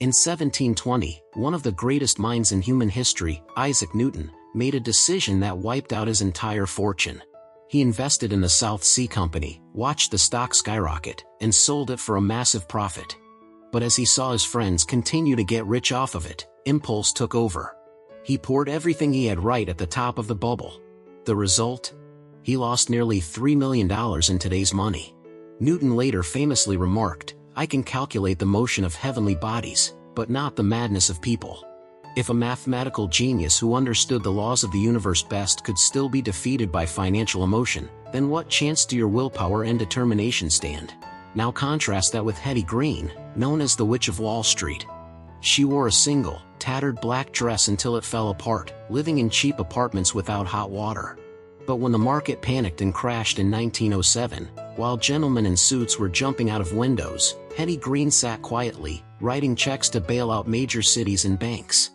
In 1720, one of the greatest minds in human history, Isaac Newton, made a decision that wiped out his entire fortune. He invested in the South Sea Company, watched the stock skyrocket, and sold it for a massive profit. But as he saw his friends continue to get rich off of it, impulse took over. He poured everything he had right at the top of the bubble. The result? He lost nearly $3 million in today's money. Newton later famously remarked, "I can calculate the motion of heavenly bodies, but not the madness of people." If a mathematical genius who understood the laws of the universe best could still be defeated by financial emotion, then what chance do your willpower and determination stand? Now contrast that with Hetty Green, known as the Witch of Wall Street. She wore a single, tattered black dress until it fell apart, living in cheap apartments without hot water. But when the market panicked and crashed in 1907, while gentlemen in suits were jumping out of windows, Hetty Green sat quietly, writing checks to bail out major cities and banks.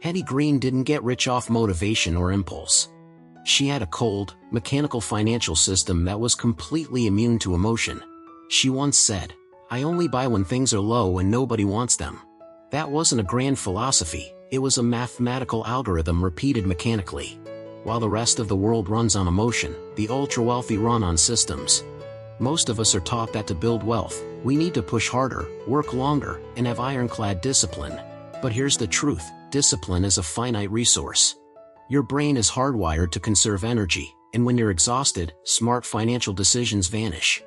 Hetty Green didn't get rich off motivation or impulse. She had a cold, mechanical financial system that was completely immune to emotion. She once said, "I only buy when things are low and nobody wants them." That wasn't a grand philosophy, it was a mathematical algorithm repeated mechanically. While the rest of the world runs on emotion, the ultra-wealthy run on systems. Most of us are taught that to build wealth, we need to push harder, work longer, and have ironclad discipline. But here's the truth, discipline is a finite resource. Your brain is hardwired to conserve energy, and when you're exhausted, smart financial decisions vanish.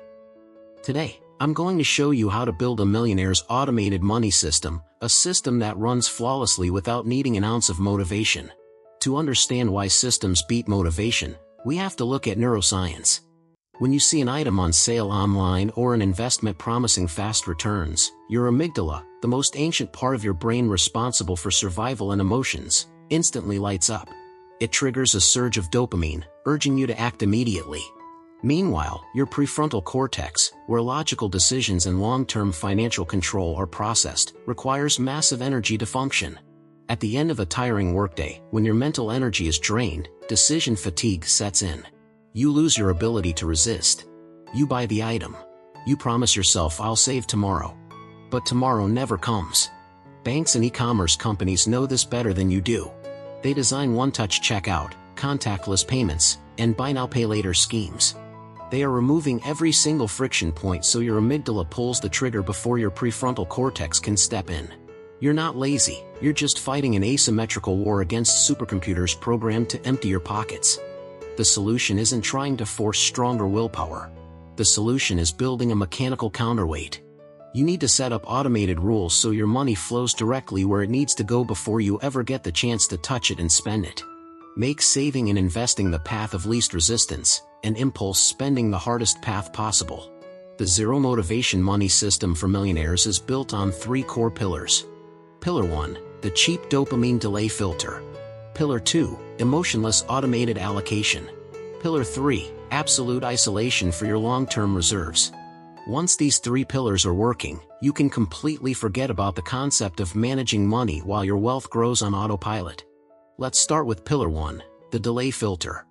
Today, I'm going to show you how to build a millionaire's automated money system, a system that runs flawlessly without needing an ounce of motivation. To understand why systems beat motivation, we have to look at neuroscience. When you see an item on sale online or an investment promising fast returns, your amygdala, the most ancient part of your brain responsible for survival and emotions, instantly lights up. It triggers a surge of dopamine, urging you to act immediately. Meanwhile, your prefrontal cortex, where logical decisions and long-term financial control are processed, requires massive energy to function. At the end of a tiring workday, when your mental energy is drained, decision fatigue sets in. You lose your ability to resist. You buy the item. You promise yourself, "I'll save tomorrow." But tomorrow never comes. Banks and e-commerce companies know this better than you do. They design one-touch checkout, contactless payments, and buy now pay later schemes. They are removing every single friction point so your amygdala pulls the trigger before your prefrontal cortex can step in. You're not lazy, you're just fighting an asymmetrical war against supercomputers programmed to empty your pockets. The solution isn't trying to force stronger willpower. The solution is building a mechanical counterweight. You need to set up automated rules so your money flows directly where it needs to go before you ever get the chance to touch it and spend it. Make saving and investing the path of least resistance, and impulse spending the hardest path possible. The zero motivation money system for millionaires is built on 3 core pillars. Pillar 1, the cheap dopamine delay filter. Pillar 2, emotionless automated allocation. Pillar 3, absolute isolation for your long-term reserves. Once these 3 pillars are working, you can completely forget about the concept of managing money while your wealth grows on autopilot. Let's start with Pillar 1, the delay filter.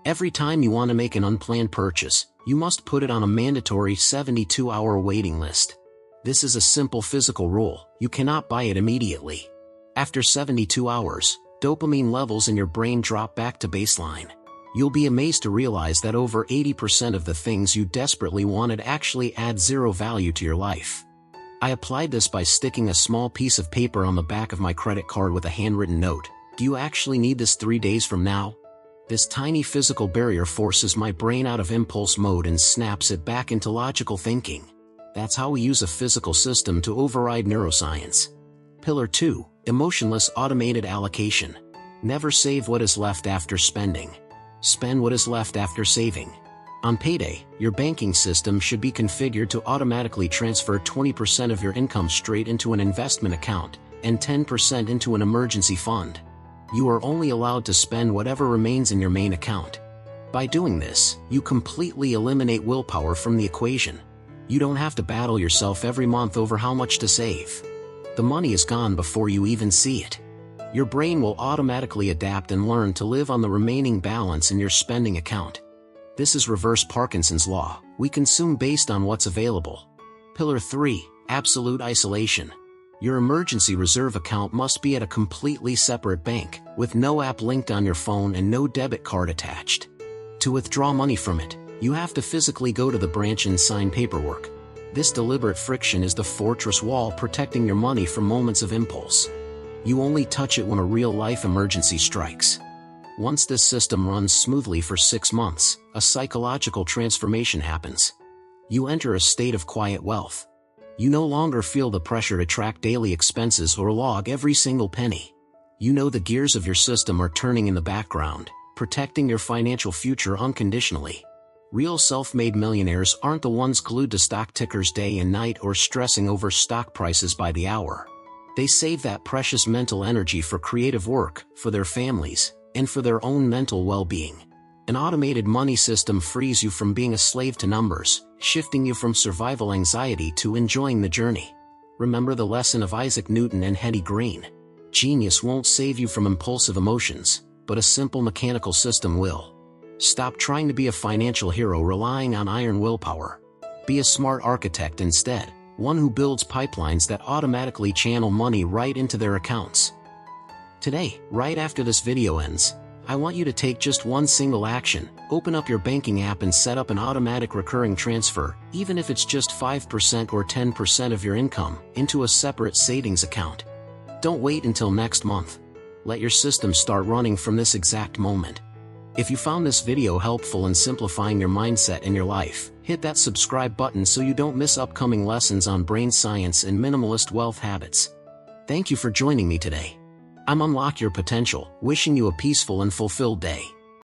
Every time you want to make an unplanned purchase, you must put it on a mandatory 72-hour waiting list. This is a simple physical rule, you cannot buy it immediately. After 72 hours, dopamine levels in your brain drop back to baseline. You'll be amazed to realize that over 80% of the things you desperately wanted actually add zero value to your life. I applied this by sticking a small piece of paper on the back of my credit card with a handwritten note. "Do you actually need this 3 days from now?" This tiny physical barrier forces my brain out of impulse mode and snaps it back into logical thinking. That's how we use a physical system to override neuroscience. Pillar 2, emotionless automated allocation. Never save what is left after spending. Spend what is left after saving. On payday, your banking system should be configured to automatically transfer 20% of your income straight into an investment account, and 10% into an emergency fund. You are only allowed to spend whatever remains in your main account. By doing this, you completely eliminate willpower from the equation. You don't have to battle yourself every month over how much to save. The money is gone before you even see it. Your brain will automatically adapt and learn to live on the remaining balance in your spending account. This is reverse Parkinson's law. We consume based on what's available. Pillar 3, absolute isolation. Your emergency reserve account must be at a completely separate bank, with no app linked on your phone and no debit card attached. To withdraw money from it, you have to physically go to the branch and sign paperwork. This deliberate friction is the fortress wall protecting your money from moments of impulse. You only touch it when a real-life emergency strikes. Once this system runs smoothly for 6 months, a psychological transformation happens. You enter a state of quiet wealth. You no longer feel the pressure to track daily expenses or log every single penny. You know the gears of your system are turning in the background, protecting your financial future unconditionally. Real self-made millionaires aren't the ones glued to stock tickers day and night or stressing over stock prices by the hour. They save that precious mental energy for creative work, for their families, and for their own mental well-being. An automated money system frees you from being a slave to numbers, shifting you from survival anxiety to enjoying the journey. Remember the lesson of Isaac Newton and Hetty Green. Genius won't save you from impulsive emotions, but a simple mechanical system will. Stop trying to be a financial hero relying on iron willpower. Be a smart architect instead, one who builds pipelines that automatically channel money right into their accounts. Today, right after this video ends, I want you to take just one single action. Open up your banking app and set up an automatic recurring transfer, even if it's just 5% or 10% of your income, into a separate savings account. Don't wait until next month. Let your system start running from this exact moment. If you found this video helpful in simplifying your mindset and your life, hit that subscribe button so you don't miss upcoming lessons on brain science and minimalist wealth habits. Thank you for joining me today. I'm Unlock Your Potential, wishing you a peaceful and fulfilled day.